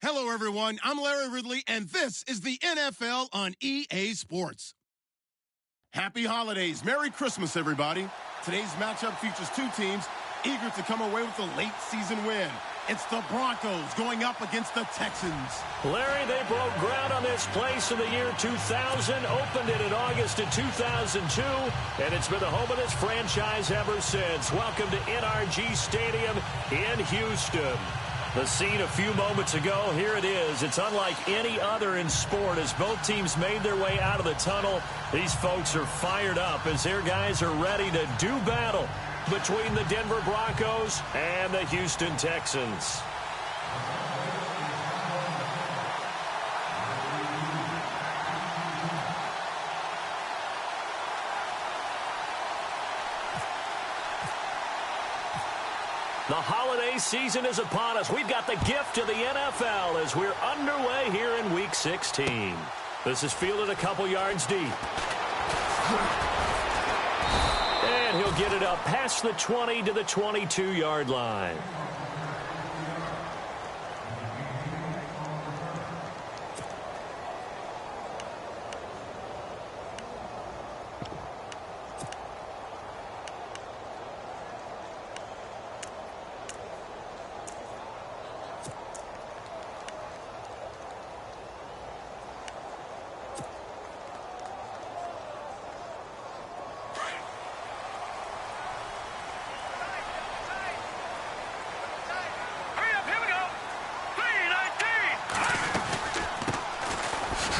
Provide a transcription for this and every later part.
Hello, everyone. I'm Larry Ridley, and this is the NFL on EA Sports. Happy holidays. Merry Christmas, everybody. Today's matchup features two teams eager to come away with a late season win. It's the Broncos going up against the Texans. Larry, they broke ground on this place in the year 2000, opened it in August of 2002, and it's been the home of this franchise ever since. Welcome to NRG Stadium in Houston. The scene a few moments ago, here it is. It's unlike any other in sport as both teams made their way out of the tunnel. These folks are fired up as their guys are ready to do battle between the Denver Broncos and the Houston Texans. The holiday season is upon us. We've got the gift of the NFL as we're underway here in Week 16. This is fielded a couple yards deep. And he'll get it up past the 20 to the 22-yard line.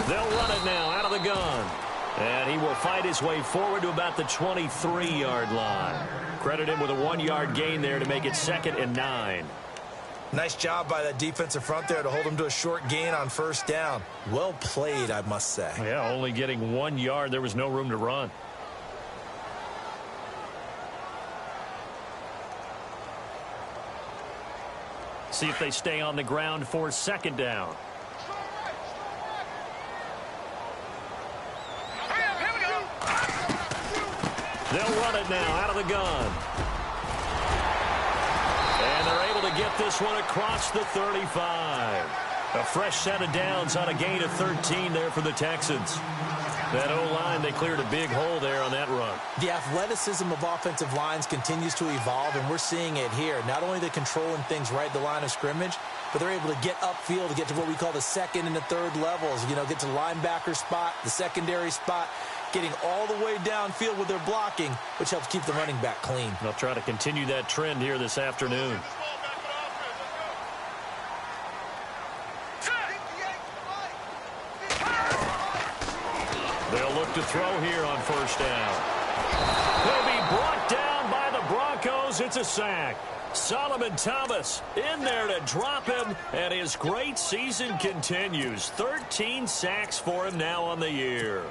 They'll run it now out of the gun. And he will fight his way forward to about the 23-yard line. Credit him with a 1-yard gain there to make it 2nd and 9. Nice job by that defensive front there to hold him to a short gain on first down. Well played, I must say. Yeah, only getting 1 yard. There was no room to run. See if they stay on the ground for 2nd down. They'll run it now out of the gun. And they're able to get this one across the 35. A fresh set of downs on a gain of 13 there for the Texans. That O-line, they cleared a big hole there on that run. The athleticism of offensive lines continues to evolve, and we're seeing it here. Not only are they controlling things right at the line of scrimmage, but they're able to get upfield to get to what we call the 2nd and the 3rd levels. You know, get to the linebacker spot, the secondary spot, getting all the way downfield with their blocking, which helps keep the running back clean. They'll try to continue that trend here this afternoon. They'll look to throw here on first down. He'll be brought down by the Broncos. It's a sack. Solomon Thomas in there to drop him, and his great season continues. 13 sacks for him now on the year.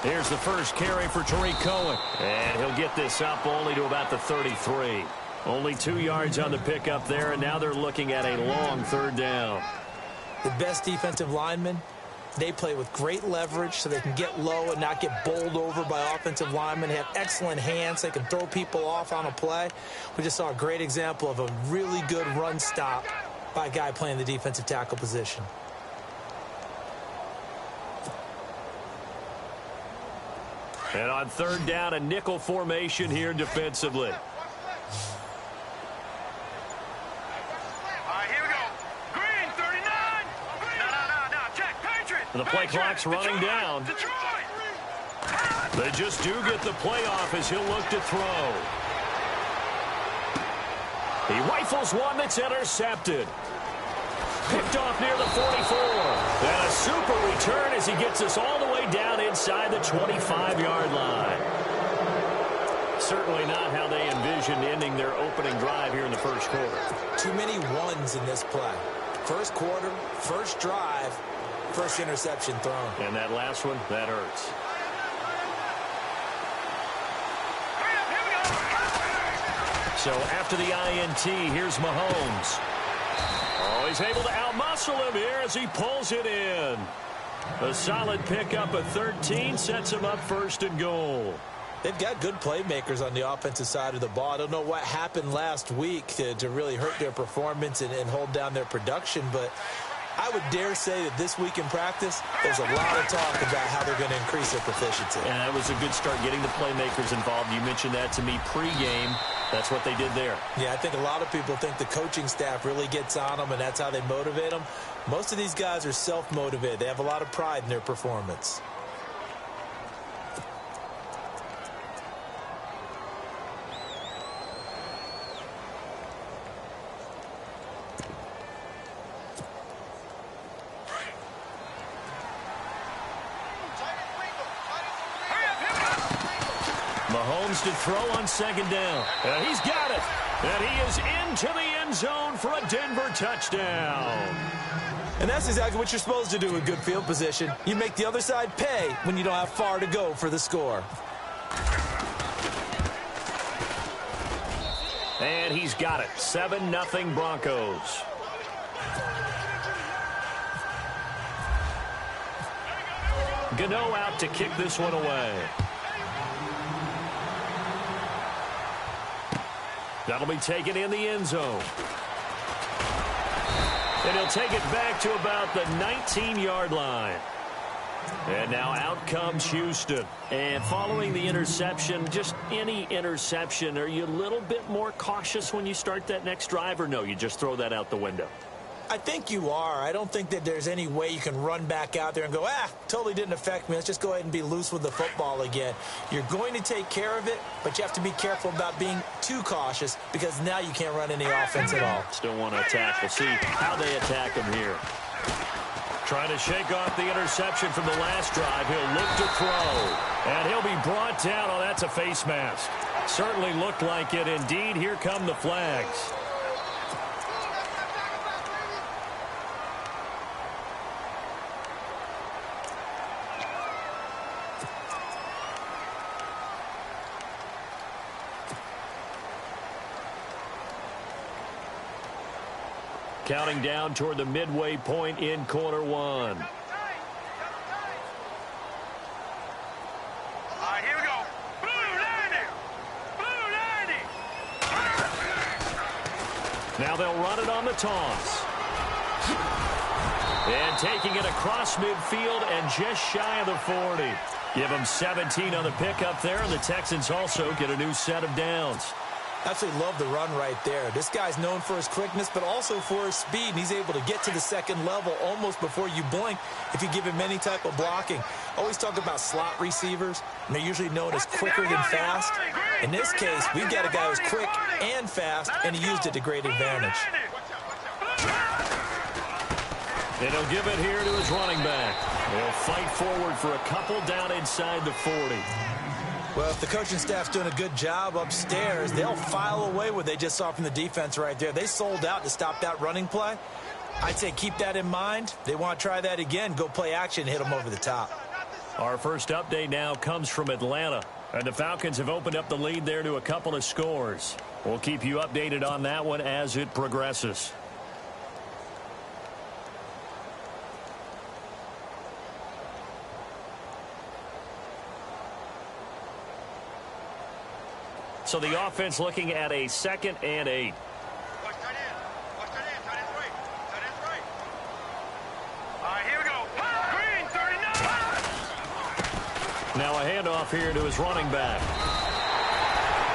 Here's the first carry for Tariq Cohen. And he'll get this up only to about the 33. Only 2 yards on the pickup there, and now they're looking at a long 3rd down. The best defensive linemen, they play with great leverage so they can get low and not get bowled over by offensive linemen. They have excellent hands. They can throw people off on a play. We just saw a great example of a really good run stop by a guy playing the defensive tackle position. And on 3rd down, a nickel formation here defensively. The play clock's running down. They just do get the play off as he'll look to throw. He rifles one that's intercepted. Picked off near the 44. And a super return as he gets us all the way down inside the 25-yard line. Certainly not how they envisioned ending their opening drive here in the first quarter. Too many ones in this play. First quarter, first drive, first interception thrown. And that last one, that hurts. So after the INT, here's Mahomes. Oh, he's able to outmuscle him here as he pulls it in. A solid pickup of 13 sets him up first and goal. They've got good playmakers on the offensive side of the ball. I don't know what happened last week to really hurt their performance and hold down their production, but I would dare say that this week in practice, there's a lot of talk about how they're going to increase their proficiency. And that was a good start, getting the playmakers involved. You mentioned that to me pregame. That's what they did there. Yeah, I think a lot of people think the coaching staff really gets on them, and that's how they motivate them. Most of these guys are self-motivated. They have a lot of pride in their performance. Mahomes to throw on second down. And he's got it. And he is into the end zone for a Denver touchdown. And that's exactly what you're supposed to do with good field position. You make the other side pay when you don't have far to go for the score. And he's got it. 7-0 Broncos. Gano out to kick this one away. That'll be taken in the end zone. And he'll take it back to about the 19-yard line. And now out comes Houston. And following the interception, just any interception, are you a little bit more cautious when you start that next drive, or no, you just throw that out the window? I think you are. I don't think that there's any way you can run back out there and go, totally didn't affect me. Let's just go ahead and be loose with the football again. You're going to take care of it, but you have to be careful about being too cautious because now you can't run any offense at all. Still want to attack. We'll see how they attack him here. Trying to shake off the interception from the last drive. He'll look to throw. And he'll be brought down. Oh, that's a face mask. Certainly looked like it. Indeed, here come the flags. Counting down toward the midway point in quarter one. All right, here we go. Blue 90. Now they'll run it on the toss. And taking it across midfield and just shy of the 40. Give them 17 on the pickup there, and the Texans also get a new set of downs. Absolutely love the run right there. This guy's known for his quickness, but also for his speed, and he's able to get to the second level almost before you blink if you give him any type of blocking. Always talk about slot receivers, and they're usually known as quicker than fast. In this case, we've got a guy who's quick and fast, and he used it to great advantage. And he'll give it here to his running back. They'll fight forward for a couple down inside the 40. Well, if the coaching staff's doing a good job upstairs, they'll file away what they just saw from the defense right there. They sold out to stop that running play. I'd say keep that in mind. They want to try that again, go play action, hit them over the top. Our first update now comes from Atlanta. And the Falcons have opened up the lead there to a couple of scores. We'll keep you updated on that one as it progresses. So the offense looking at a 2nd and 8. Watch tight end. Watch tight end. Tight end's right. Tight end's right. All right, here we go. Green, 39. Now a handoff here to his running back.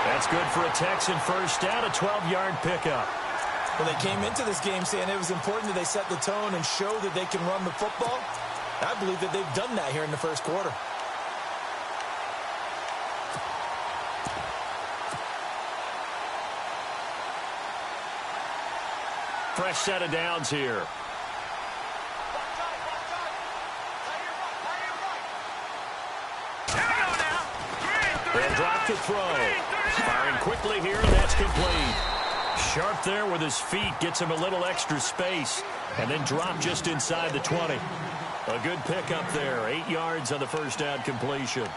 That's good for a Texan first down, a 12-yard pickup. Well, they came into this game saying it was important that they set the tone and show that they can run the football. I believe that they've done that here in the first quarter. Fresh set of downs here. And drop to throw. Firing quickly here, and that's complete. Sharp there with his feet. Gets him a little extra space. And then drop just inside the 20. A good pickup there. 8 yards on the first down completion.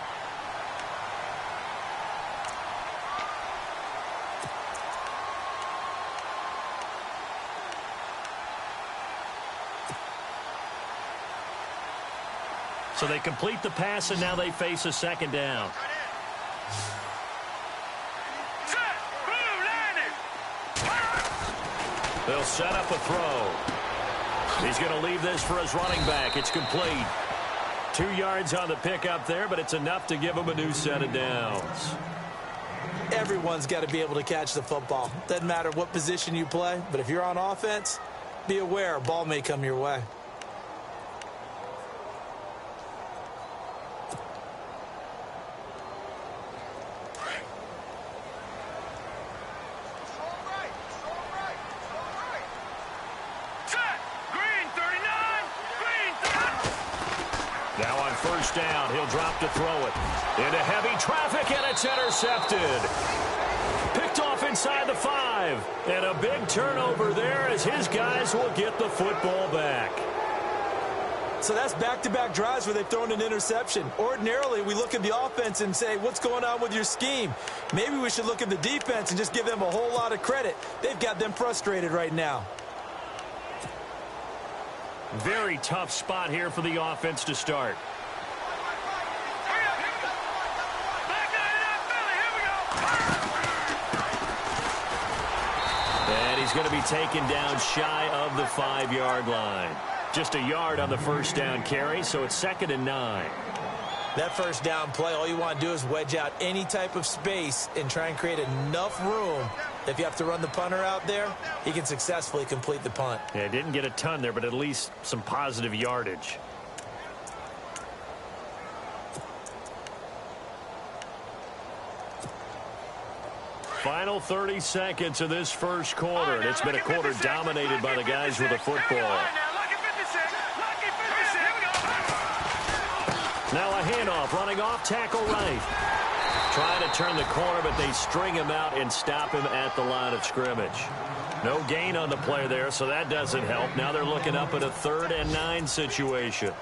So they complete the pass, and now they face a second down. They'll set up a throw. He's going to leave this for his running back. It's complete. 2 yards on the pickup there, but it's enough to give him a new set of downs. Everyone's got to be able to catch the football. Doesn't matter what position you play, but if you're on offense, be aware a ball may come your way. First down, he'll drop to throw it. Into heavy traffic, and it's intercepted. Picked off inside the 5. And a big turnover there as his guys will get the football back. So that's back-to-back drives where they've thrown an interception. Ordinarily, we look at the offense and say, what's going on with your scheme? Maybe we should look at the defense and just give them a whole lot of credit. They've got them frustrated right now. Very tough spot here for the offense to start. And he's going to be taken down shy of the 5-yard line. Just a yard on the first down carry, so it's 2nd and 9. That first down play, all you want to do is wedge out any type of space and try and create enough room. If you have to run the punter out there, he can successfully complete the punt. Yeah, didn't get a ton there, but at least some positive yardage. Final 30 seconds of this first quarter, and it's been a quarter dominated by the guys with the football. Now a handoff, running off, tackle right. Trying to turn the corner, but they string him out and stop him at the line of scrimmage. No gain on the play there, so that doesn't help. Now they're looking up at a 3rd and 9 situation.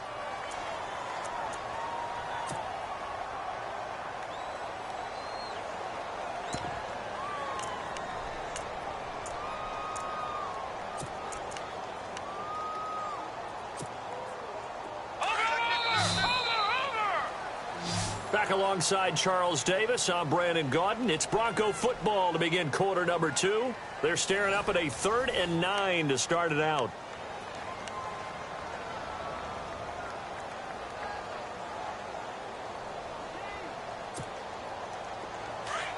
Back alongside Charles Davis, I'm Brandon Gaudin. It's Bronco football to begin quarter number 2. They're staring up at a 3rd and 9 to start it out.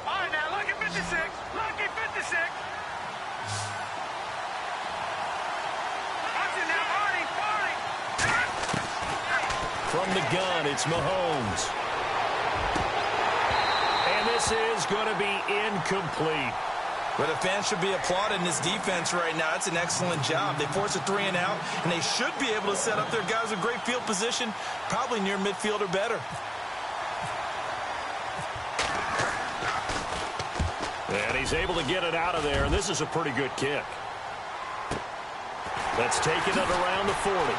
All right, now, lucky 56. Lucky 56. Watch it now, Arnie. From the gun, it's Mahomes. This is going to be incomplete. But the fans should be applauding this defense right now. It's an excellent job. They force a 3 and out, and they should be able to set up their guys with great field position, probably near midfield or better. And he's able to get it out of there, and this is a pretty good kick. That's taken it around the 40.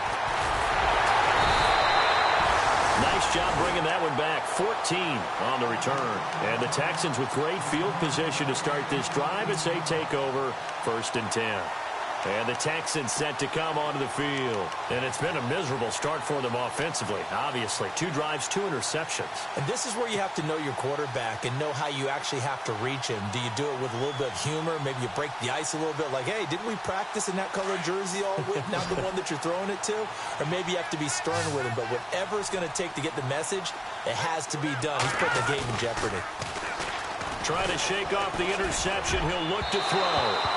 Nice job bringing that one back. 14 on the return. And the Texans with great field position to start this drive as they take over 1st and 10. And the Texans set to come onto the field. And it's been a miserable start for them offensively, obviously. 2 drives, 2 interceptions. And this is where you have to know your quarterback and know how you actually have to reach him. Do you do it with a little bit of humor? Maybe you break the ice a little bit like, hey, didn't we practice in that color jersey all week? Not the one that you're throwing it to? Or maybe you have to be stern with him. But whatever it's going to take to get the message, it has to be done. He's putting the game in jeopardy. Trying to shake off the interception. He'll look to throw.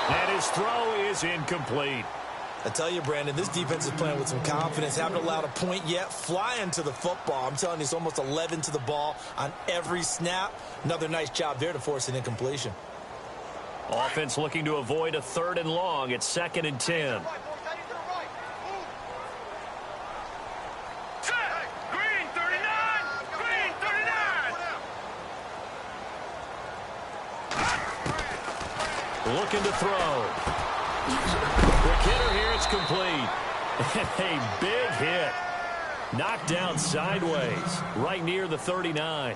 And his throw is incomplete. I tell you, Brandon, this defense is playing with some confidence. Haven't allowed a point yet. Flying to the football. I'm telling you, it's almost 11 to the ball on every snap. Another nice job there to force an incompletion. Offense looking to avoid a 3rd and long. It's 2nd and 10. Looking to throw. Quick hitter here, it's complete. A big hit. Knocked down sideways, right near the 39.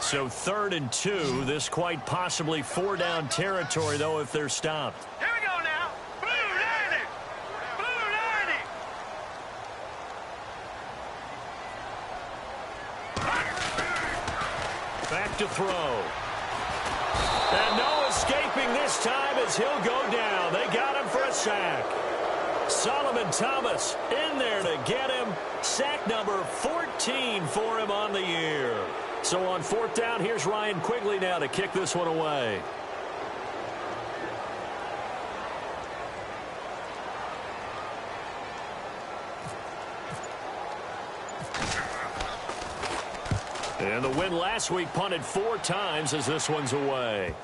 So 3rd and 2. This quite possibly 4-down territory, though, if they're stopped. Here we go now. Blue 90. Blue 90. Back to throw. And no escaping this time as he'll go down. They got him for a sack. Solomon Thomas in there to get him. Sack number 14 for him on the year. So on 4th down, here's Ryan Quigley now to kick this one away. And the win last week punted 4 times as this one's away.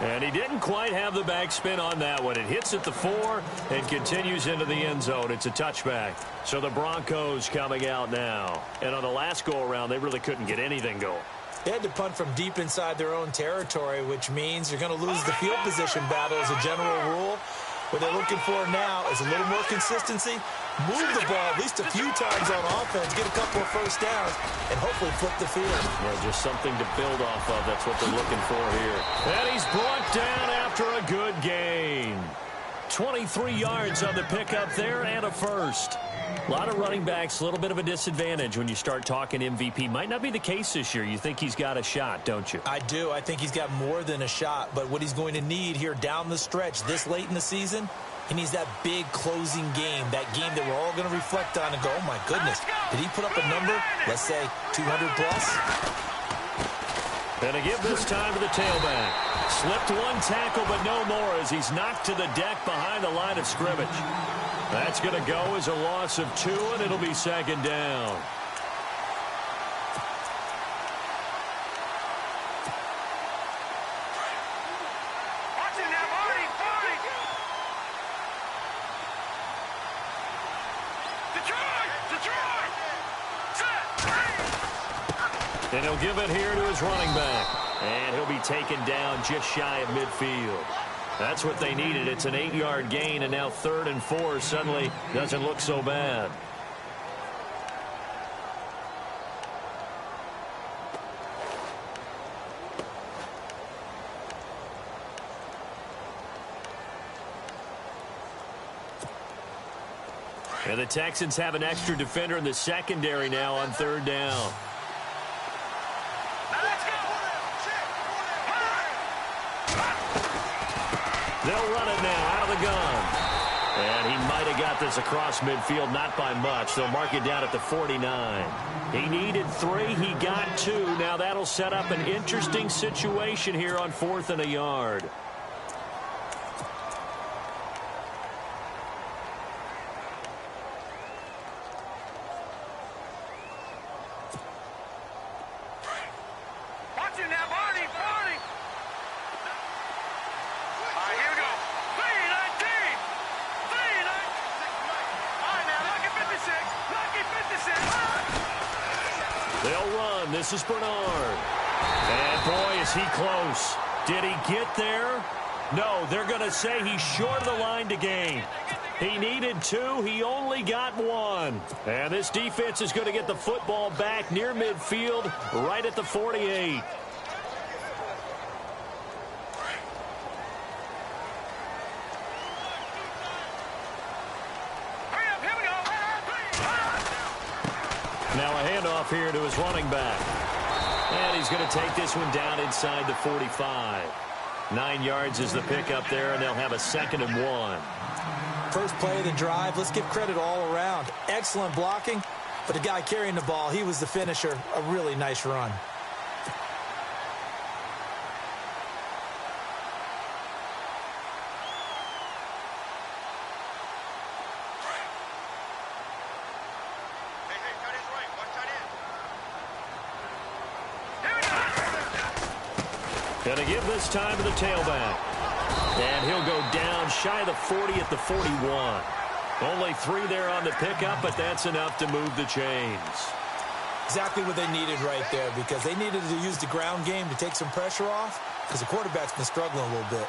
And he didn't quite have the backspin on that one. It hits at the 4 and continues into the end zone. It's a touchback. So the Broncos coming out now. And on the last go-around, they really couldn't get anything going. They had to punt from deep inside their own territory, which means you're going to lose the field position battle as a general rule. What they're looking for now is a little more consistency, move the ball at least a few times on offense, get a couple of first downs, and hopefully flip the field. Yeah, just something to build off of. That's what they're looking for here. And he's brought down after a good gain. 23 yards on the pickup there and a first. A lot of running backs, a little bit of a disadvantage when you start talking MVP. Might not be the case this year. You think he's got a shot, don't you? I do. I think he's got more than a shot. But what he's going to need here down the stretch this late in the season, he needs that big closing game, that game that we're all going to reflect on and go, oh, my goodness, did he put up a number, let's say, 200-plus? And a give this time to the tailback. Slipped one tackle, but no more as he's knocked to the deck behind the line of scrimmage. That's going to go as a loss of 2, and it'll be 2nd down. Watching that, Marty. Detroit. Set. And he'll give it here to his running back. And he'll be taken down just shy of midfield. That's what they needed. It's an 8-yard gain, and now 3rd and 4 suddenly doesn't look so bad. And the Texans have an extra defender in the secondary now on 3rd down. They'll run it now out of the gun. And he might have got this across midfield, not by much. They'll mark it down at the 49. He needed 3. He got 2. Now that'll set up an interesting situation here on 4th and a yard. This is Bernard. And boy, is he close. Did he get there? No, they're going to say he's short of the line to gain. He needed 2. He only got 1. And this defense is going to get the football back near midfield, right at the 48. Now a handoff here to his running back. And he's going to take this one down inside the 45. 9 yards is the pickup there, and they'll have a 2nd and 1. First play of the drive, let's give credit all around. Excellent blocking, but the guy carrying the ball, he was the finisher. A really nice run. Going to give this time to the tailback. And he'll go down shy of the 40 at the 41. Only 3 there on the pickup, but that's enough to move the chains. Exactly what they needed right there, because they needed to use the ground game to take some pressure off, because the quarterback's been struggling a little bit.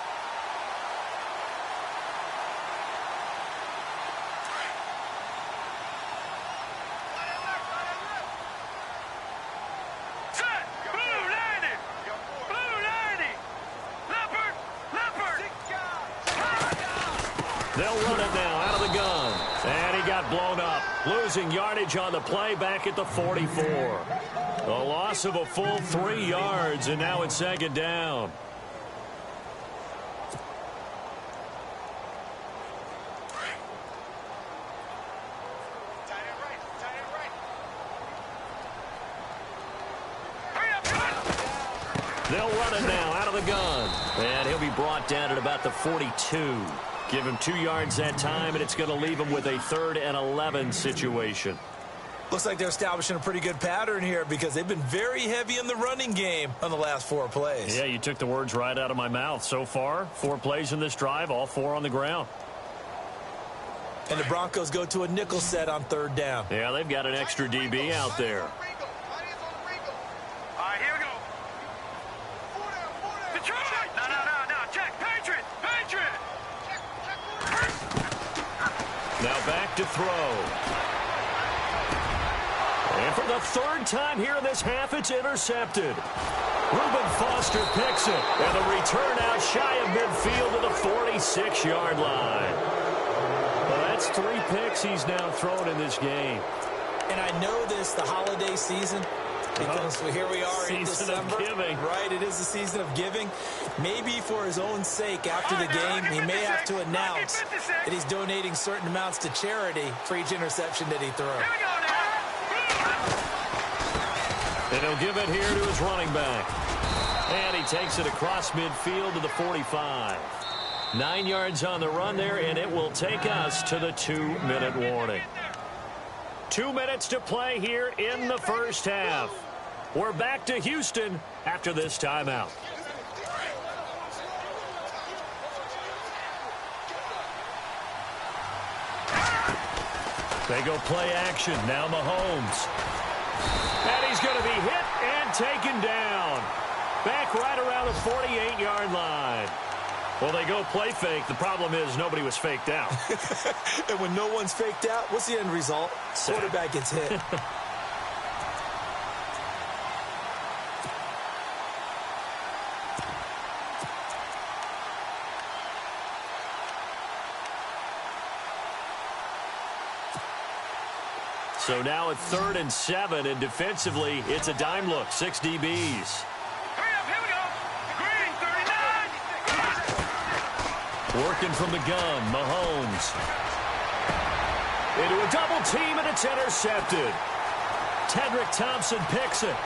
They'll run it now out of the gun. And he got blown up. Losing yardage on the play back at the 44. A loss of a full 3 yards, and now it's second down. They'll run it now out of the gun. And he'll be brought down at about the 42. Give him 2 yards that time, and it's going to leave him with a 3rd and 11 situation. Looks like they're establishing a pretty good pattern here, because they've been very heavy in the running game on the last 4 plays. Yeah, you took the words right out of my mouth. So far, 4 plays in this drive, all 4 on the ground. And the Broncos go to a nickel set on 3rd down. Yeah, they've got an extra DB out there. All right, here we go. Detroit! No. Check. Patriot! Now back to throw. And for the 3rd time here in this half, it's intercepted. Reuben Foster picks it. And the return out shy of midfield to the 46-yard line. Well, that's 3 picks he's now thrown in this game. And I know this, the holiday season, because here we are in December. Season of giving. Right, it is the season of giving. Maybe for his own sake, after the game, he may have to announce that he's donating certain amounts to charity for each interception that he throws. And he'll give it here to his running back. And he takes it across midfield to the 45. 9 yards on the run there, and it will take us to the 2-minute warning. 2 minutes to play here in the first half. We're back to Houston after this timeout. They go play action. Now Mahomes. And he's going to be hit and taken down. Back right around the 48-yard line. Well, they go play fake. The problem is nobody was faked out. And when no one's faked out, what's the end result? Quarterback gets hit. So now it's 3rd and 7, and defensively, it's a dime look. 6 DBs. Hurry up, here we go. Green, 39. Working from the gun, Mahomes. Into a double team, and it's intercepted. Tedrick Thompson picks it.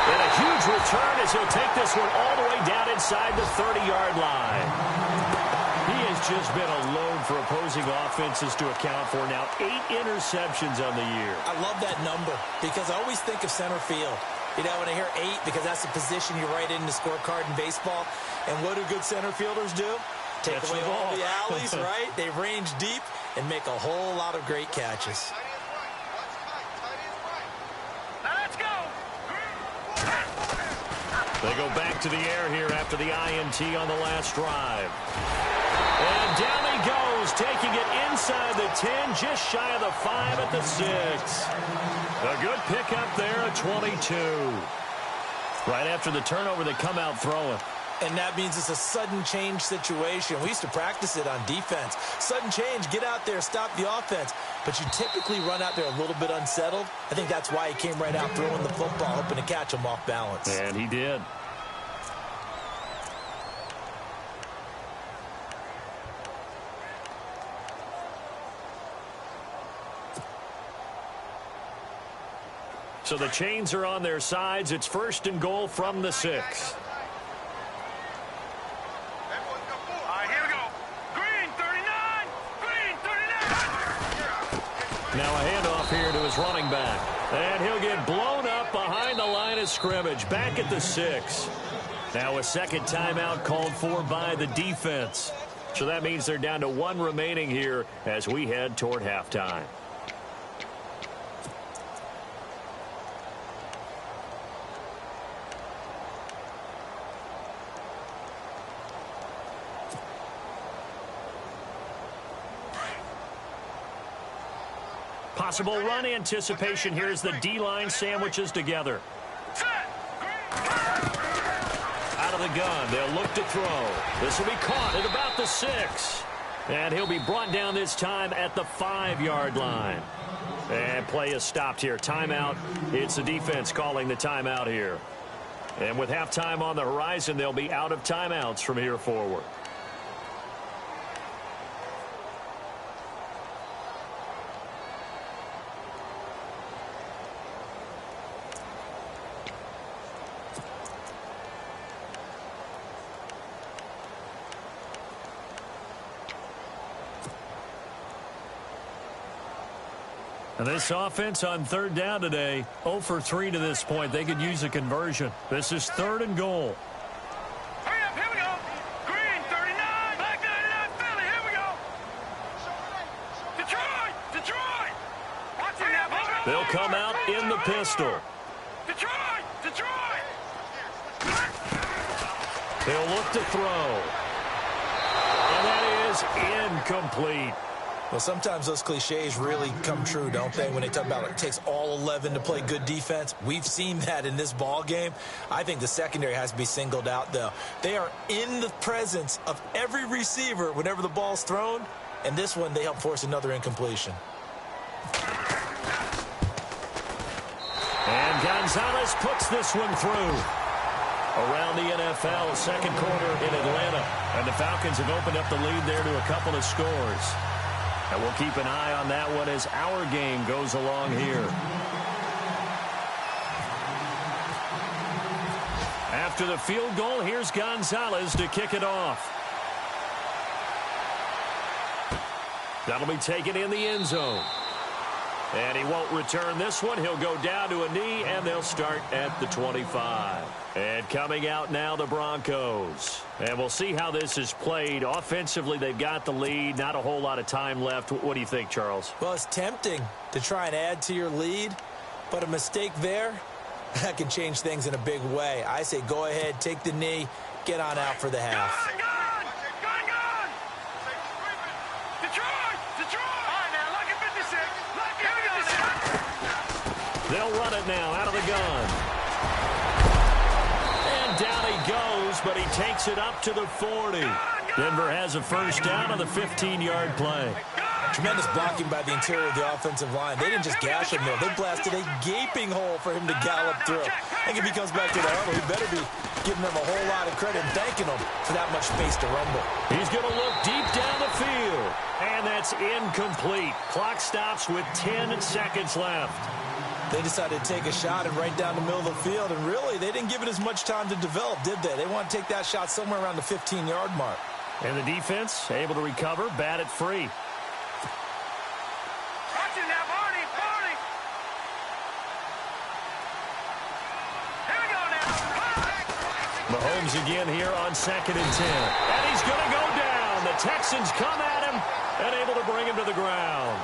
And a huge return as he'll take this one all the way down inside the 30-yard line. He has just been a load for opposing offenses to account for now. 8 interceptions on the year. I love that number because I always think of center field. You know, when I hear 8, because that's the position you write in the scorecard in baseball. And what do good center fielders do? Take away all the alleys, right? They range deep and make a whole lot of great catches. Let's go. They go back to the air here after the INT on the last drive. And down he goes, taking it inside the 10, just shy of the 5 at the 6. A good pickup there at 22. Right after the turnover, they come out throwing. And that means it's a sudden change situation. We used to practice it on defense. Sudden change, get out there, stop the offense. But you typically run out there a little bit unsettled. I think that's why he came right out throwing the football, hoping to catch him off balance. And he did. So the chains are on their sides. It's 1st and goal from the 6. Now a handoff here to his running back. And he'll get blown up behind the line of scrimmage. Back at the 6. Now a second timeout called for by the defense. So that means they're down to 1 remaining here as we head toward halftime. Possible run anticipation here as the D-line sandwiches together. Out of the gun, they'll look to throw. This will be caught at about the 6. And he'll be brought down this time at the 5-yard line. And play is stopped here. Timeout. It's the defense calling the timeout here. And with halftime on the horizon, they'll be out of timeouts from here forward. And this offense on 3rd down today, 0 for 3 to this point. They could use a conversion. This is 3rd and goal. Hurry up, here we go. Green, 39. Black 99, Philly, here we go. Detroit. Watch it now. They'll come out in the pistol. Detroit. They'll look to throw. And that is incomplete. Well, sometimes those cliches really come true, don't they? When they talk about it takes all 11 to play good defense. We've seen that in this ball game. I think the secondary has to be singled out, though. They are in the presence of every receiver whenever the ball's thrown. And this one, they help force another incompletion. And Gonzalez puts this one through. Around the NFL, second quarter in Atlanta. And the Falcons have opened up the lead there to a couple of scores. And we'll keep an eye on that one as our game goes along here. After the field goal, here's Gonzalez to kick it off. That'll be taken in the end zone. And he won't return this one. He'll go down to a knee, and they'll start at the 25. And coming out now, the Broncos. And we'll see how this is played. Offensively, they've got the lead. Not a whole lot of time left. What do you think, Charles? Well, it's tempting to try and add to your lead, but a mistake there, that can change things in a big way. I say go ahead, take the knee, get on out for the half. Gun! Detroit! All right, now, lock at 56. They'll run it now out of the gun. And down he goes, but he takes it up to the 40. Denver has a first down on the 15-yard play. Tremendous blocking by the interior of the offensive line. They didn't just gash him there. They blasted a gaping hole for him to gallop through. I think if he comes back to the huddle, he better be giving them a whole lot of credit and thanking them for that much space to rumble. He's going to look deep down the field. And that's incomplete. Clock stops with 10 seconds left. They decided to take a shot and right down the middle of the field, and really, they didn't give it as much time to develop, did they? They want to take that shot somewhere around the 15-yard mark. And the defense able to recover, bat it free. Watch it now, Barney. Here we go now. Mahomes again here on 2nd and 10. And he's going to go down. The Texans come at him and able to bring him to the ground.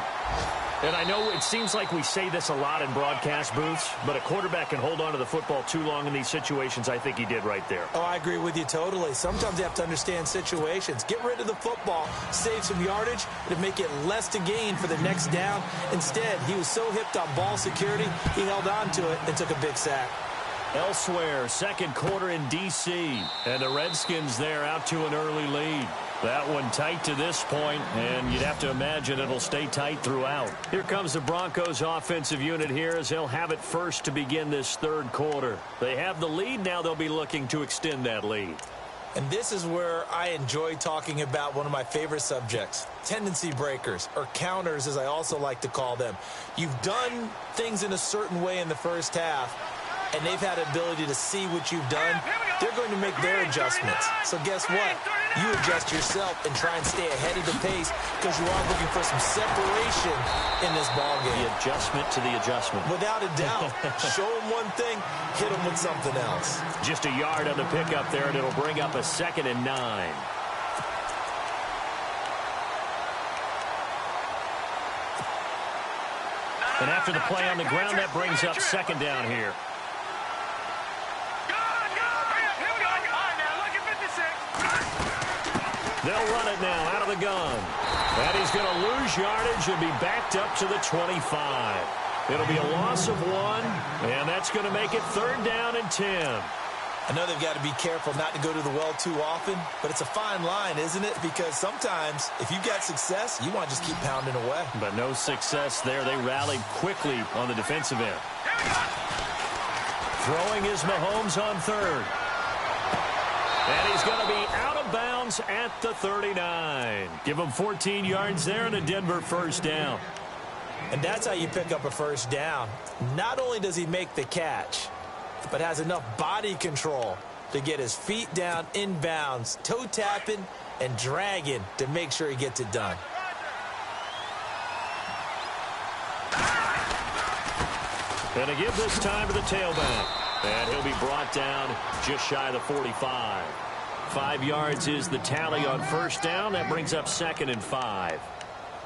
And I know it seems like we say this a lot in broadcast booths, but a quarterback can hold on to the football too long in these situations. I think he did right there. Oh, I agree with you totally. Sometimes you have to understand situations. Get rid of the football, save some yardage, to make it less to gain for the next down. Instead, he was so hipped on ball security, he held on to it and took a big sack. Elsewhere, second quarter in D.C., and the Redskins there out to an early lead. That one tight to this point, and you'd have to imagine it'll stay tight throughout. Here comes the Broncos offensive unit here as they'll have it first to begin this third quarter. They have the lead. Now they'll be looking to extend that lead. And this is where I enjoy talking about one of my favorite subjects, tendency breakers, or counters as I also like to call them. You've done things in a certain way in the first half, and they've had the ability to see what you've done. They're going to make their adjustments. So guess what? You adjust yourself and try and stay ahead of the pace because you are looking for some separation in this ballgame. The adjustment to the adjustment. Without a doubt. Show them one thing, hit them with something else. Just a yard on the pickup there, and it'll bring up a 2nd and 9. And after the play on the ground, that brings up second down here. They'll run it now out of the gun. And he's going to lose yardage and be backed up to the 25. It'll be a loss of 1, and that's going to make it 3rd down and 10. I know they've got to be careful not to go to the well too often, but it's a fine line, isn't it? Because sometimes, if you've got success, you want to just keep pounding away. But no success there. They rallied quickly on the defensive end. Throwing is Mahomes on 3rd. And he's going to be out of bounds at the 39. Give him 14 yards there and a Denver 1st down. And that's how you pick up a 1st down. Not only does he make the catch, but has enough body control to get his feet down inbounds, toe tapping and dragging to make sure he gets it done. Going to give this time to the tailback. And he'll be brought down just shy of the 45. 5 yards is the tally on 1st down. That brings up 2nd and 5.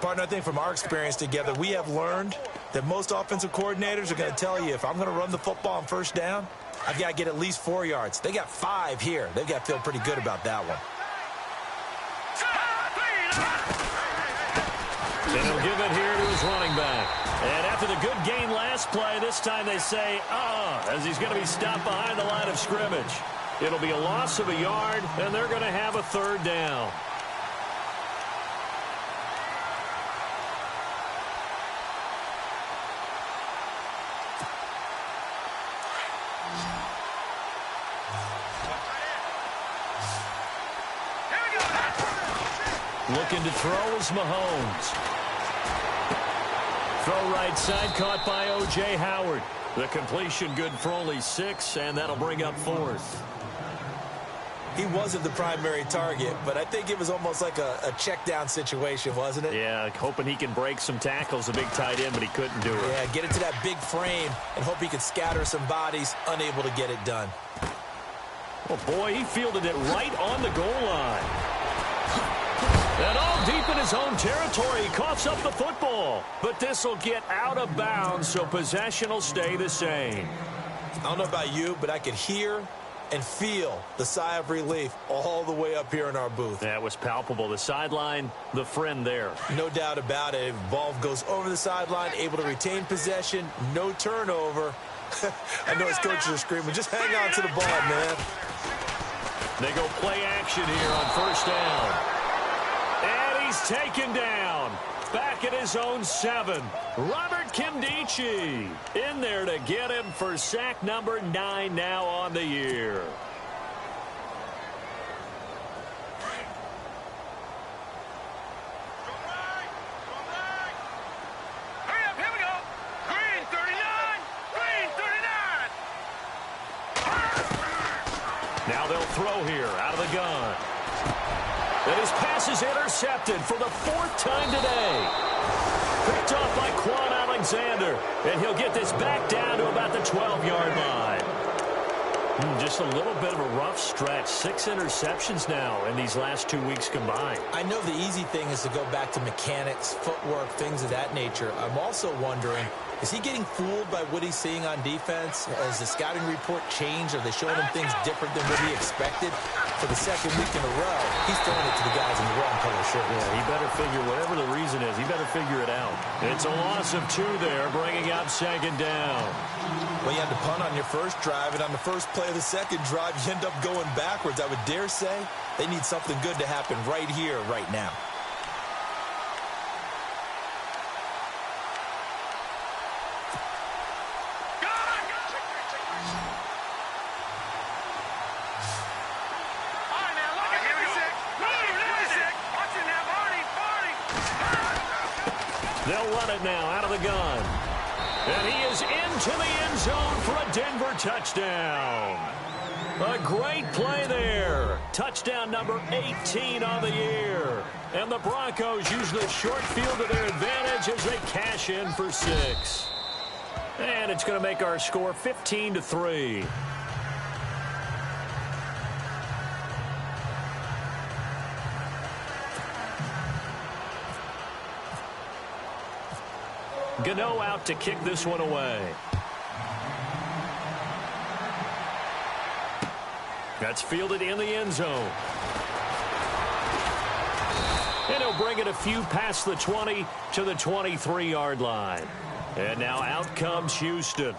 Partner, I think from our experience together, we have learned that most offensive coordinators are going to tell you, if I'm going to run the football on 1st down, I've got to get at least 4 yards. They got 5 here. They've got to feel pretty good about that one. And he'll give it here to his running back. And after the good gain last play, this time they say, as he's going to be stopped behind the line of scrimmage. It'll be a loss of a yard, and they're going to have a 3rd down. Looking to throw is Mahomes. Throw right side, caught by O.J. Howard. The completion good for only 6, and that'll bring up 4th. He wasn't the primary target, but I think it was almost like a check down situation, wasn't it? Yeah, hoping he can break some tackles, a big tight end, but he couldn't do it. Yeah, get it to that big frame and hope he could scatter some bodies, unable to get it done. Oh, boy, he fielded it right on the goal line. And all deep in his own territory, he coughs up the football. But this will get out of bounds, so possession will stay the same. I don't know about you, but I could hear and feel the sigh of relief all the way up here in our booth. That was palpable. The sideline, the friend there. No doubt about it. Ball goes over the sideline, able to retain possession, no turnover. I know his coaches are screaming, just hang on to the ball, man. They go play action here on 1st down. And he's taken down. Back at his own 7. Robert Kimdichie in there to get him for sack number 9 now on the year. Hurry up, here we go. Green 39. Green 39. Now they'll throw here out of the gun. And his pass is intercepted for the 4th time today. Picked off by Quan Alexander. And he'll get this back down to about the 12-yard line. Just a little bit of a rough stretch. 6 interceptions now in these last 2 weeks combined. I know the easy thing is to go back to mechanics, footwork, things of that nature. I'm also wondering, is he getting fooled by what he's seeing on defense? Has the scouting report changed? Are they showing him things different than what he expected? For the 2nd week in a row, he's throwing it to the guys in the wrong color shirts. Yeah, he better figure, whatever the reason is, he better figure it out. It's a loss of 2 there, bringing up 2nd down. Well, you had to punt on your first drive, and on the first play of the 2nd drive, you end up going backwards. I would dare say they need something good to happen right here, right now. They'll run it now out of the gun. And he is into the end zone for a Denver touchdown. A great play there. Touchdown number 18 on the year. And the Broncos use the short field to their advantage as they cash in for 6. And it's going to make our score 15-3. Gano out to kick this one away. That's fielded in the end zone. And he'll bring it a few past the 20 to the 23-yard line. And now out comes Houston.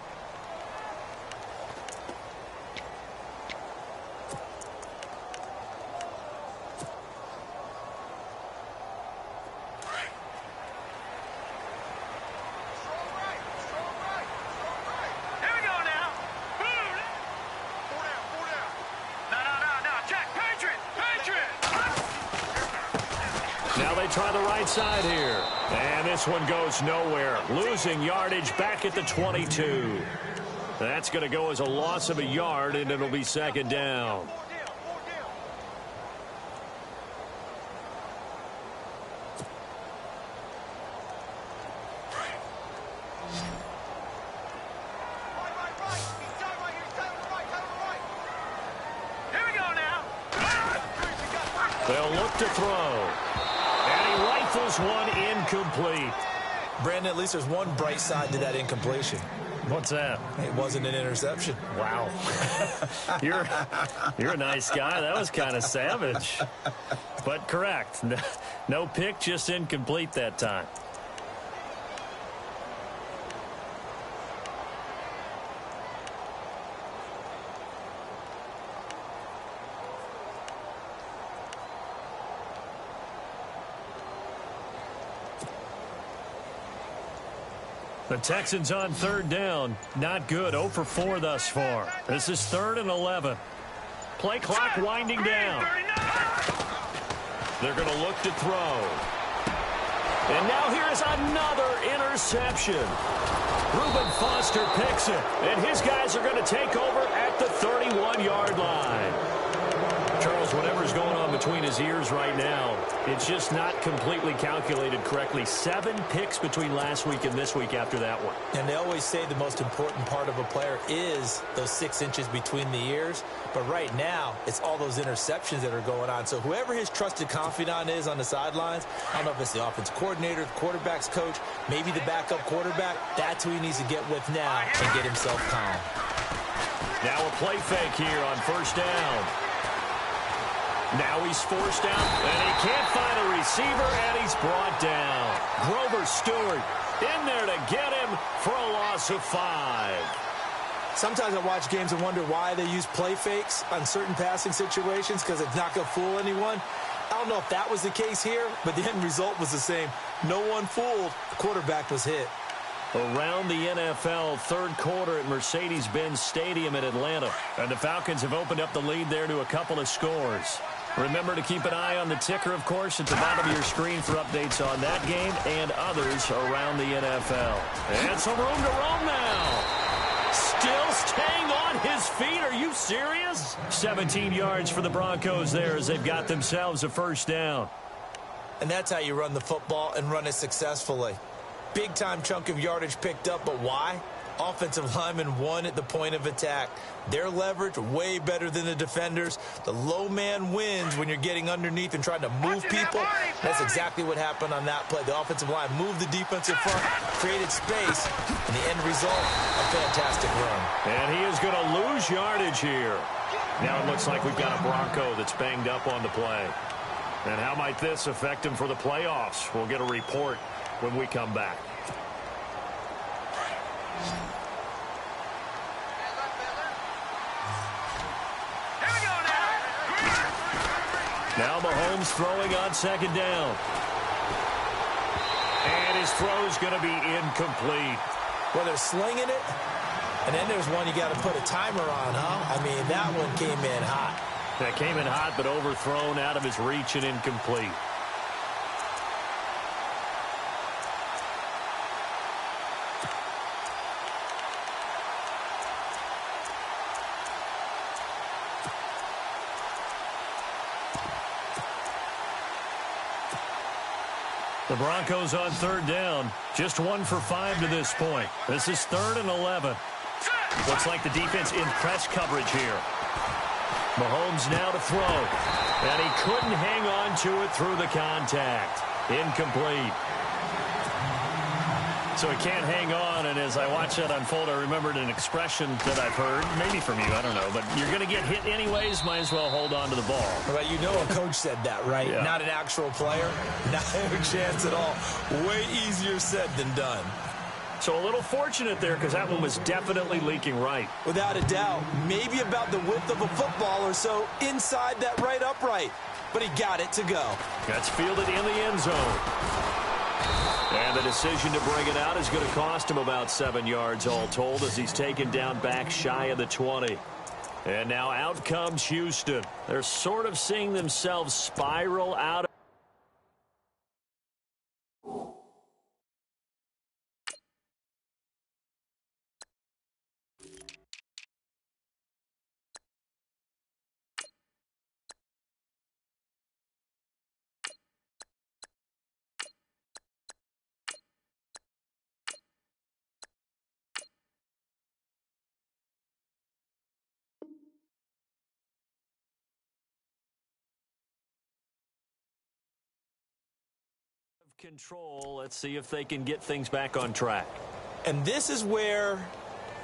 Try the right side here. And this one goes nowhere. Losing yardage back at the 22. That's going to go as a loss of a yard, and it'll be second down. Here we go now. They'll look to throw. Rifles one incomplete. Brandon, at least there's one bright side to that incompletion. What's that? It wasn't an interception. Wow. You're a nice guy. That was kind of savage. But correct. No pick, just incomplete that time. The Texans on third down. Not good. 0 for 4 thus far. This is 3rd and 11. Play clock winding down. They're going to look to throw. And now here is another interception. Reuben Foster picks it. And his guys are going to take over at the 31-yard line. Charles, whatever's going on between his ears right now, it's just not completely calculated correctly. 7 picks between last week and this week after that one. And they always say the most important part of a player is those 6 inches between the ears. But right now, it's all those interceptions that are going on. So whoever his trusted confidant is on the sidelines, I don't know if it's the offense coordinator, the quarterback's coach, maybe the backup quarterback, that's who he needs to get with now and get himself calm. Now a play fake here on first down. Now he's forced out, and he can't find a receiver, and he's brought down. Grover Stewart in there to get him for a loss of 5. Sometimes I watch games and wonder why they use play fakes on certain passing situations, because it's not going to fool anyone. I don't know if that was the case here, but the end result was the same. No one fooled. The quarterback was hit. Around the NFL, third quarter at Mercedes-Benz Stadium in Atlanta. And the Falcons have opened up the lead there to a couple of scores. Remember to keep an eye on the ticker, of course, at the bottom of your screen for updates on that game and others around the NFL. And some room to roam now. Still staying on his feet. Are you serious? 17 yards for the Broncos there as they've got themselves a first down. And that's how you run the football and run it successfully. Big-time chunk of yardage picked up, but why? Offensive linemen won at the point of attack. Their leverage way better than the defenders. The low man wins when you're getting underneath and trying to move people. That's exactly what happened on that play. The offensive line moved the defensive front, created space, and the end result, a fantastic run. And he is going to lose yardage here. Now it looks like we've got a Bronco that's banged up on the play. And how might this affect him for the playoffs? We'll get a report when we come back. Now Mahomes throwing on second down. And his throw's going to be incomplete. Well, they're slinging it, and then there's one you got to put a timer on, huh? I mean, that one came in hot. That came in hot, but overthrown out of his reach and incomplete. The Broncos on third down. Just 1 for 5 to this point. This is 3rd and 11. Looks like the defense in press coverage here. Mahomes now to throw. And he couldn't hang on to it through the contact. Incomplete. So he can't hang on, and as I watch that unfold, I remembered an expression that I've heard, maybe from you, I don't know, but you're going to get hit anyways, might as well hold on to the ball. Well, you know a coach said that, right? Yeah. Not an actual player. Not a chance at all. Way easier said than done. So a little fortunate there because that one was definitely leaking right. Without a doubt. Maybe about the width of a football or so inside that right upright. But he got it to go. That's fielded in the end zone. And the decision to bring it out is going to cost him about 7 yards all told as he's taken down back shy of the 20. And now out comes Houston. They're sort of seeing themselves spiral out of control. Let's see if they can get things back on track. And this is where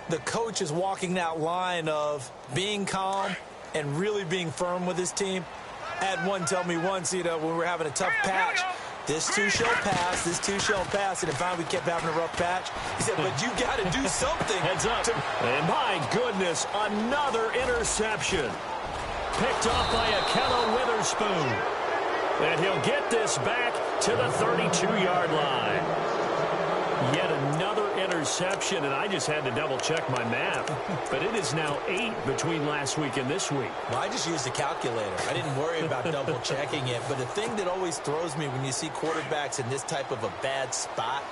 the coach is walking that line of being calm and really being firm with his team. I had one tell me once, when we were having a tough patch, this too shall pass, this too shall pass, and finally we kept having a rough patch. He said, but you got to do something. Heads up. And my goodness, another interception. Picked off by Akella Witherspoon. And he'll get this back to the 32-yard line. Yet another interception, and I just had to double-check my math. But it is now 8 between last week and this week. Well, I just used a calculator. I didn't worry about double-checking it. But the thing that always throws me when you see quarterbacks in this type of a bad spot,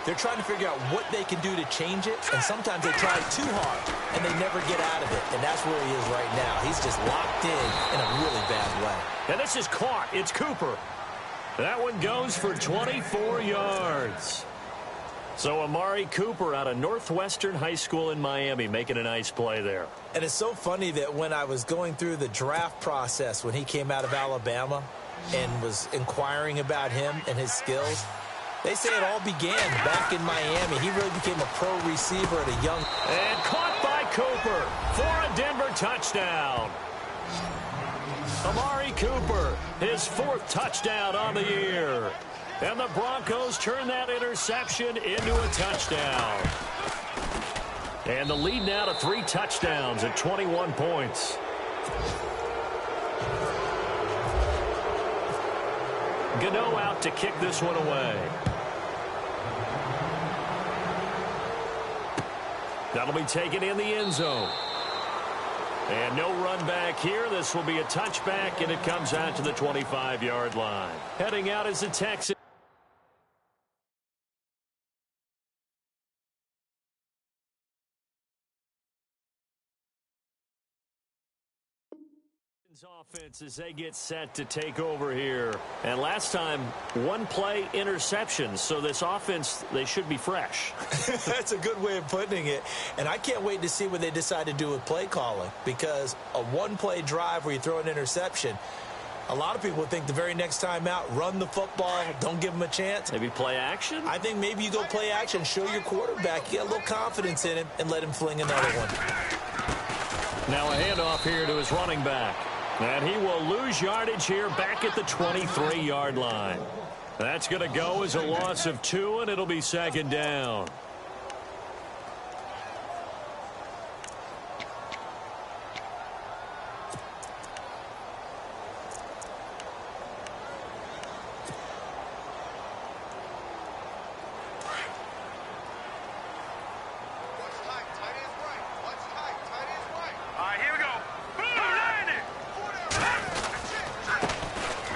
they're trying to figure out what they can do to change it, and sometimes they try too hard, and they never get out of it. And that's where he is right now. He's just locked in a really bad way. And this is caught. It's Cooper. That one goes for 24 yards. So Amari Cooper out of Northwestern High School in Miami making a nice play there. And it's so funny that when I was going through the draft process when he came out of Alabama and was inquiring about him and his skills, they say it all began back in Miami. He really became a pro receiver at a young... And caught by Cooper for a Denver touchdown. Amari Cooper, his 4th touchdown on the year. And the Broncos turn that interception into a touchdown. And the lead now to 3 touchdowns at 21 points. Gano out to kick this one away. That'll be taken in the end zone. And no run back here. This will be a touchback, and it comes out to the 25-yard line. Heading out is the Texans. Offense as they get set to take over here. And last time, 1-play interception. So this offense, they should be fresh. That's a good way of putting it. And I can't wait to see what they decide to do with play calling, because a 1-play drive where you throw an interception, a lot of people think the very next time out, run the football, don't give them a chance. Maybe play action? I think maybe you go play action, show your quarterback, get a little confidence in him, and let him fling another one. Now a handoff here to his running back. And he will lose yardage here back at the 23-yard line. That's going to go as a loss of 2, and it'll be 2nd down.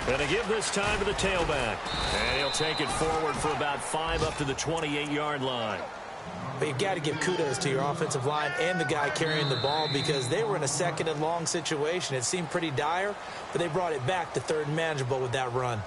Going to give this time to the tailback. And he'll take it forward for about 5 up to the 28-yard line. But you've got to give kudos to your offensive line and the guy carrying the ball, because they were in a 2nd and long situation. It seemed pretty dire, but they brought it back to 3rd and manageable with that run.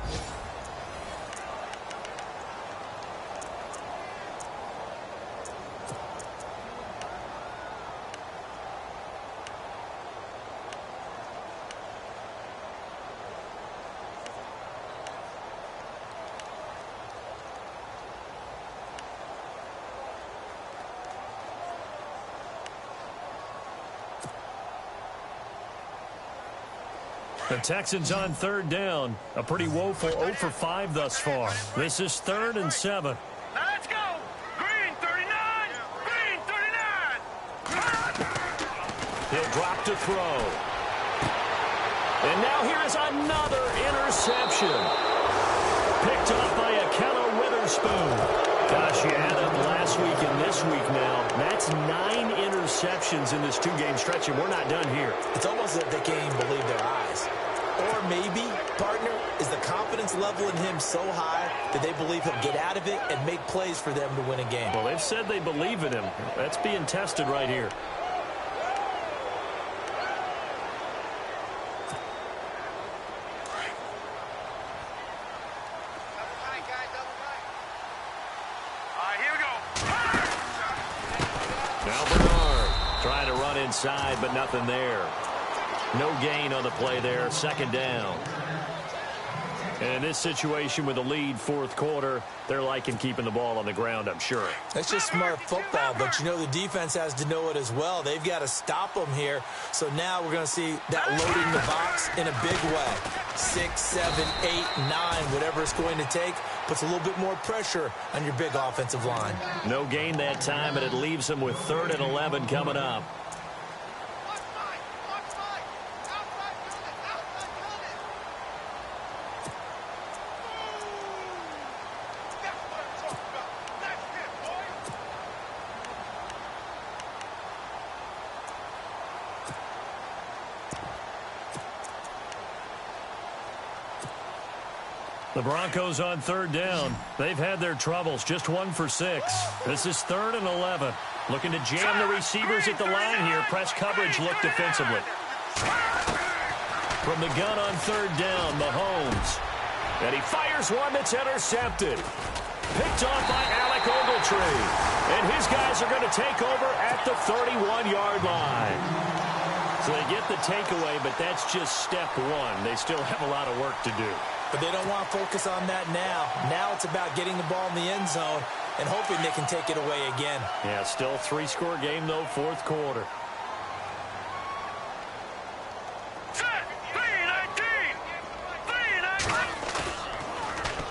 The Texans on third down. A pretty woeful 0 for 5 thus far. This is 3rd and 7. Now let's go. Green 39. Green 39. He'll drop to throw. And now here is another interception. Picked up by Akello Witherspoon. Gosh, you add up last week and this week now. That's 9 interceptions in this 2-game stretch, and we're not done here. It's almost like they can't even believe their eyes. Or maybe, partner, is the confidence level in him so high that they believe he'll get out of it and make plays for them to win a game. Well, they've said they believe in him. That's being tested right here. Inside, but nothing there. No gain on the play there. 2nd down. And in this situation with a lead 4th quarter, they're liking keeping the ball on the ground, I'm sure. That's just smart football, but you know the defense has to know it as well. They've got to stop them here. So now we're going to see that loading the box in a big way. 6, 7, 8, 9, whatever it's going to take, puts a little bit more pressure on your big offensive line. No gain that time, and it leaves them with 3rd and 11 coming up. The Broncos on 3rd down. They've had their troubles. Just 1 for 6. This is 3rd and 11. Looking to jam the receivers at the line here. Press coverage look defensively. From the gun on 3rd down, Mahomes. And he fires one that's intercepted. Picked off by Alec Ogletree. And his guys are going to take over at the 31-yard line. So they get the takeaway, but that's just step 1. They still have a lot of work to do. But they don't want to focus on that now. Now it's about getting the ball in the end zone and hoping they can take it away again. Yeah, still 3-score game, though, 4th quarter.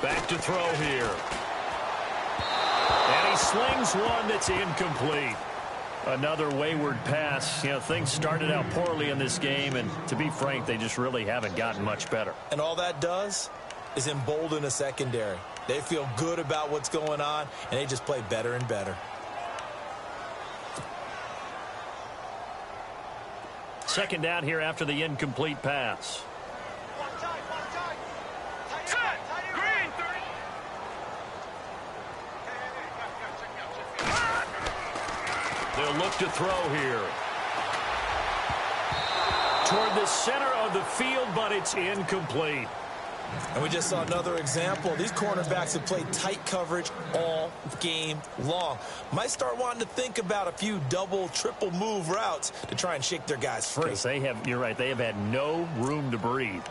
Back to throw here. And he slings one that's incomplete. Another wayward pass. You know, things started out poorly in this game, and to be frank, they just really haven't gotten much better. And all that does is embolden a secondary. They feel good about what's going on, and they just play better and better. 2nd down here after the incomplete pass. They'll look to throw here. Toward the center of the field, but it's incomplete. And we just saw another example. These cornerbacks have played tight coverage all game long. Might start wanting to think about a few double, triple move routes to try and shake their guys free. Because they have, you're right, they have had no room to breathe.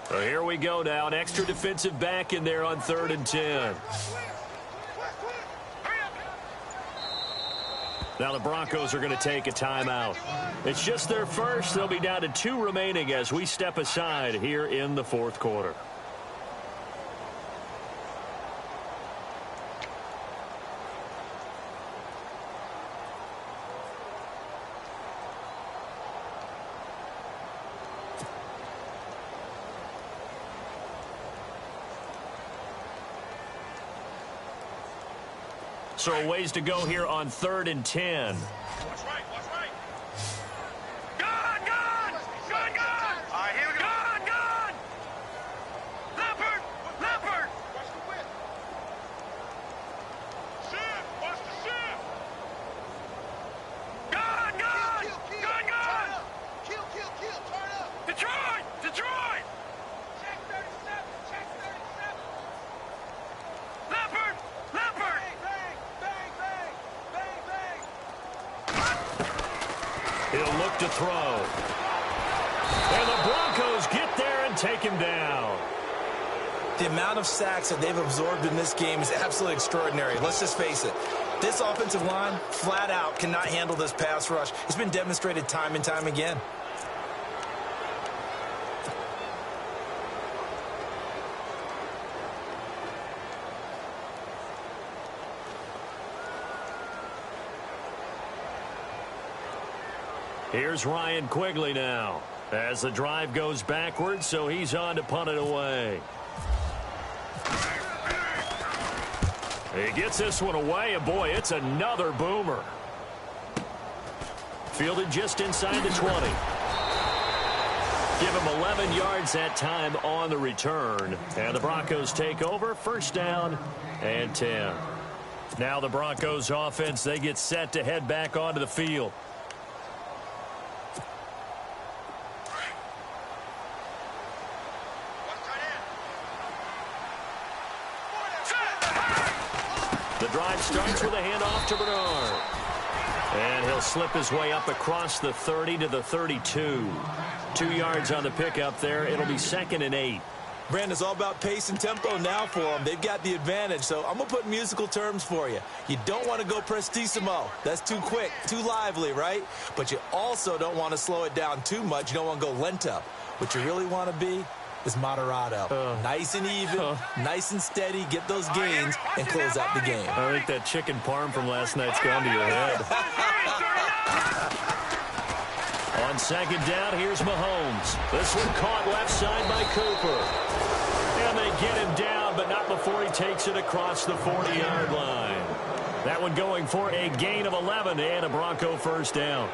So here we go now. An extra defensive back in there on 3rd and 10. Now the Broncos are going to take a timeout. It's just their first. They'll be down to 2 remaining as we step aside here in the 4th quarter. So a ways to go here on 3rd and 10. Watch right, watch right. Gun, gun! Gun, gun! All right, here we go. Gun, gun! Leopard! Leopard! Watch the whip. Shift! Watch the shift! Gun, gun! Gun, gun! Kill, kill, kill! Turn up! Detroit! Detroit! Check 37! Check 37! Leopard! Leopard! He'll look to throw. And the Broncos get there and take him down. The amount of sacks that they've absorbed in this game is absolutely extraordinary. Let's just face it. This offensive line, flat out, cannot handle this pass rush. It's been demonstrated time and time again. Here's Ryan Quigley now as the drive goes backwards, so he's on to punt it away. He gets this one away, and boy, it's another boomer. Fielded just inside the 20. Give him 11 yards that time on the return. And the Broncos take over, first down and 10. Now the Broncos offense, they get set to head back onto the field. The drive starts with a handoff to Bernard. And he'll slip his way up across the 30 to the 32. 2 yards on the pickup there. It'll be 2nd and 8. Brandon, it's all about pace and tempo now for them. They've got the advantage, so I'm going to put musical terms for you. You don't want to go prestissimo. That's too quick, too lively, right? But you also don't want to slow it down too much. You don't want to go lento. What you really want to be is moderato. Nice and even, nice and steady, get those gains, and close out the game. I think that chicken parm from last night's gone to your head. On 2nd down, here's Mahomes. This one caught left side by Cooper. And they get him down, but not before he takes it across the 40-yard line. That one going for a gain of 11 and a Bronco first down.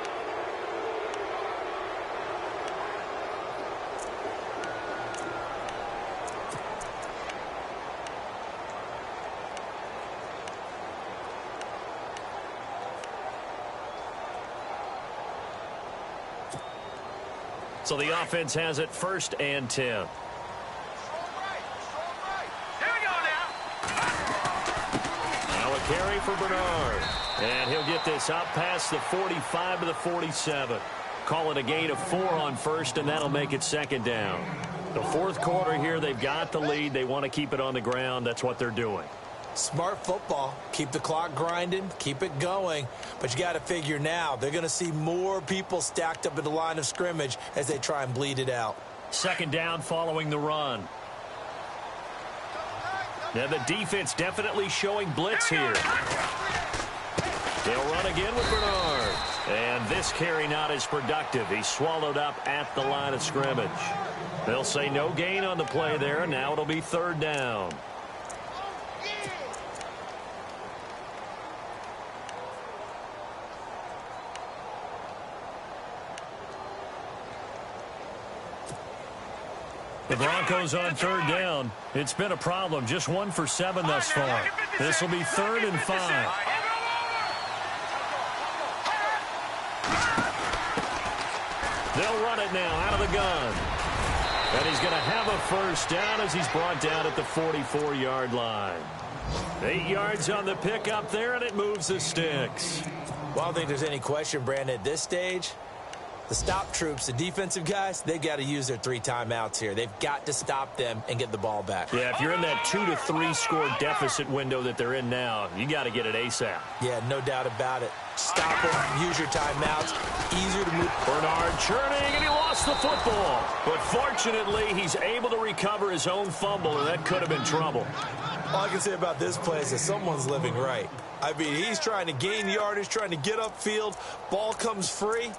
So the offense has it 1st and 10. Here we go now. Now a carry for Bernard. And he'll get this up past the 45 to the 47. Call it a gain of 4 on 1st, and that'll make it 2nd down. The 4th quarter here, they've got the lead. They want to keep it on the ground. That's what they're doing. Smart football. Keep the clock grinding, keep it going. But you got to figure now, they're going to see more people stacked up at the line of scrimmage as they try and bleed it out. 2nd down following the run. Now the defense definitely showing blitz here. They'll run again with Bernard. And this carry not as productive. He's swallowed up at the line of scrimmage. They'll say no gain on the play there. Now it'll be 3rd down. The Broncos on 3rd down. It's been a problem. Just 1 for 7 thus far. This will be 3rd and 5. They'll run it now out of the gun. And he's going to have a first down as he's brought down at the 44-yard line. 8 yards on the pickup there, and it moves the sticks. Well, I don't think there's any question, Brandon, at this stage. The stop troops, the defensive guys, they've got to use their 3 timeouts here. They've got to stop them and get the ball back. Yeah, if you're in that 2 to 3 score deficit window that they're in now, you got to get it ASAP. Yeah, no doubt about it. Stop them, use your timeouts. Easier to move. Bernard churning, and he lost the football. But fortunately, he's able to recover his own fumble, and that could have been trouble. All I can say about this play is that someone's living right. I mean, he's trying to gain yardage, trying to get upfield. Ball comes free.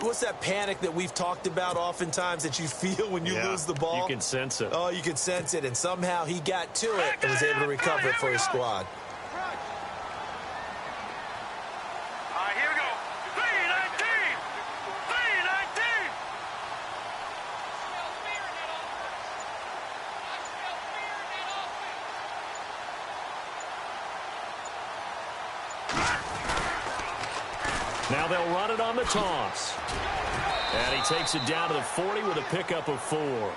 What's that panic that we've talked about oftentimes that you feel when you lose the ball? You can sense it. Oh, you can sense it, and somehow he got to it and was able to recover it for his squad. All right, here we go. 319. 319. Now they'll run it on the toss. And he takes it down to the 40 with a pickup of 4.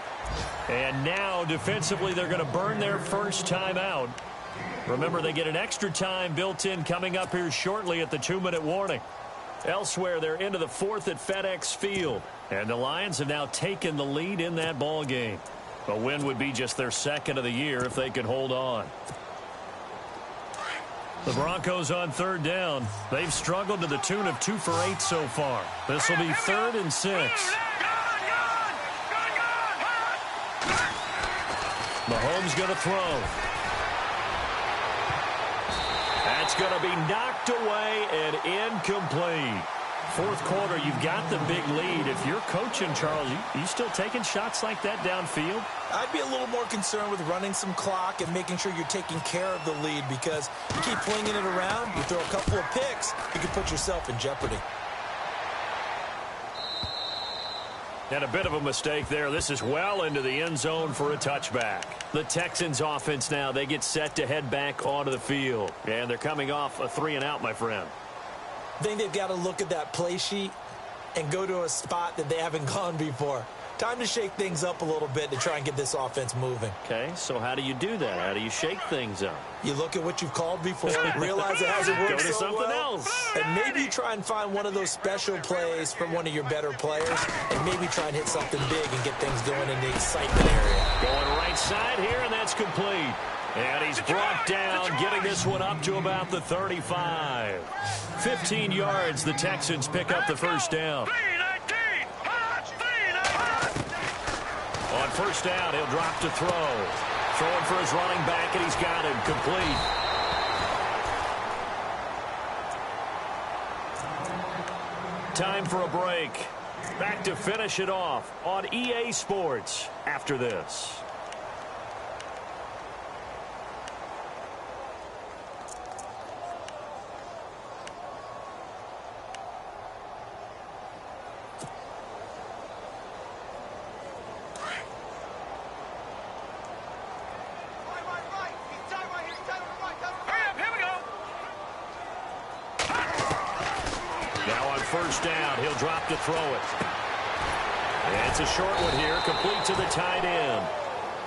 And now, defensively, they're going to burn their first timeout. Remember, they get an extra time built in coming up here shortly at the 2-minute warning. Elsewhere, they're into the 4th at FedEx Field. And the Lions have now taken the lead in that ball game. A win would be just their second of the year if they could hold on. The Broncos on third down. They've struggled to the tune of 2 for 8 so far. This will be 3rd and 6. Mahomes going to throw. That's going to be knocked away and incomplete. Fourth quarter, you've got the big lead. If you're coaching, Charles, you still taking shots like that downfield? I'd be a little more concerned with running some clock and making sure you're taking care of the lead, because you keep flinging it around, you throw a couple of picks, you can put yourself in jeopardy. And a bit of a mistake there. This is well into the end zone for a touchback. The Texans offense now, they get set to head back onto the field. And they're coming off a 3-and-out, my friend. I think they've got to look at that play sheet and go to a spot that they haven't gone before. Time to shake things up a little bit to try and get this offense moving. Okay, so how do you do that? How do you shake things up? You look at what you've called before, realize it hasn't worked Go to so something well, else. and maybe you try and find one of those special plays from one of your better players, and maybe try and hit something big and get things going in the excitement area. Going right side here, and that's complete. And he's brought down, getting this one up to about the 35. 15 yards, the Texans pick up the first down. On first down, he'll drop to throw. Throwing for his running back, and he's got him complete. Time for a break. Back to finish it off on EA Sports after this. First down, he'll drop to throw it. And it's a short one here, complete to the tight end.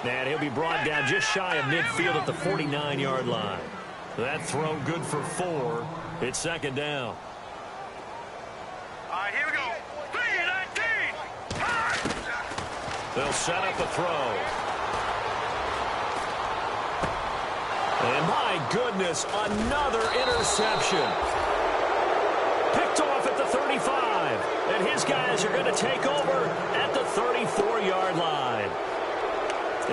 And he'll be brought down just shy of midfield at the 49-yard line. That throw good for 4. It's second down. All right, here we go. 3-19. They'll set up a throw. And my goodness, another interception. Picked off at the 35, and his guys are going to take over at the 34-yard line.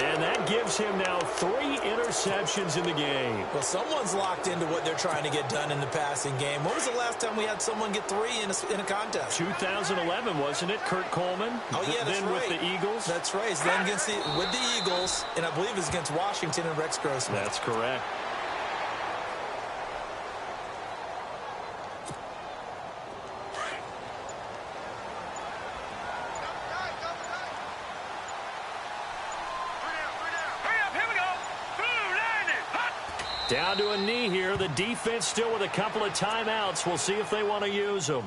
And that gives him now 3 interceptions in the game. Well, someone's locked into what they're trying to get done in the passing game. When was the last time we had someone get 3 in a contest? 2011, wasn't it? Kurt Coleman? Oh, yeah, that's then right. with the Eagles? That's right. Then against with the Eagles, and I believe it was against Washington and Rex Grossman. That's correct. Down to a knee here. The defense still with a couple of timeouts. We'll see if they want to use them.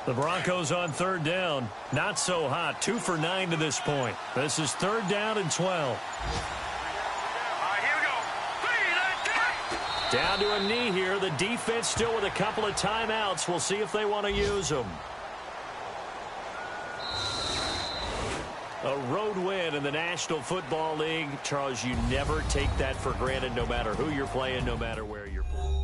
The Broncos on third down. Not so hot. 2 for 9 to this point. This is 3rd down and 12. All right, here we go. 3-19. Down to a knee here. The defense still with a couple of timeouts. We'll see if they want to use them. A road win in the National Football League. Charles, you never take that for granted, no matter who you're playing, no matter where you're playing.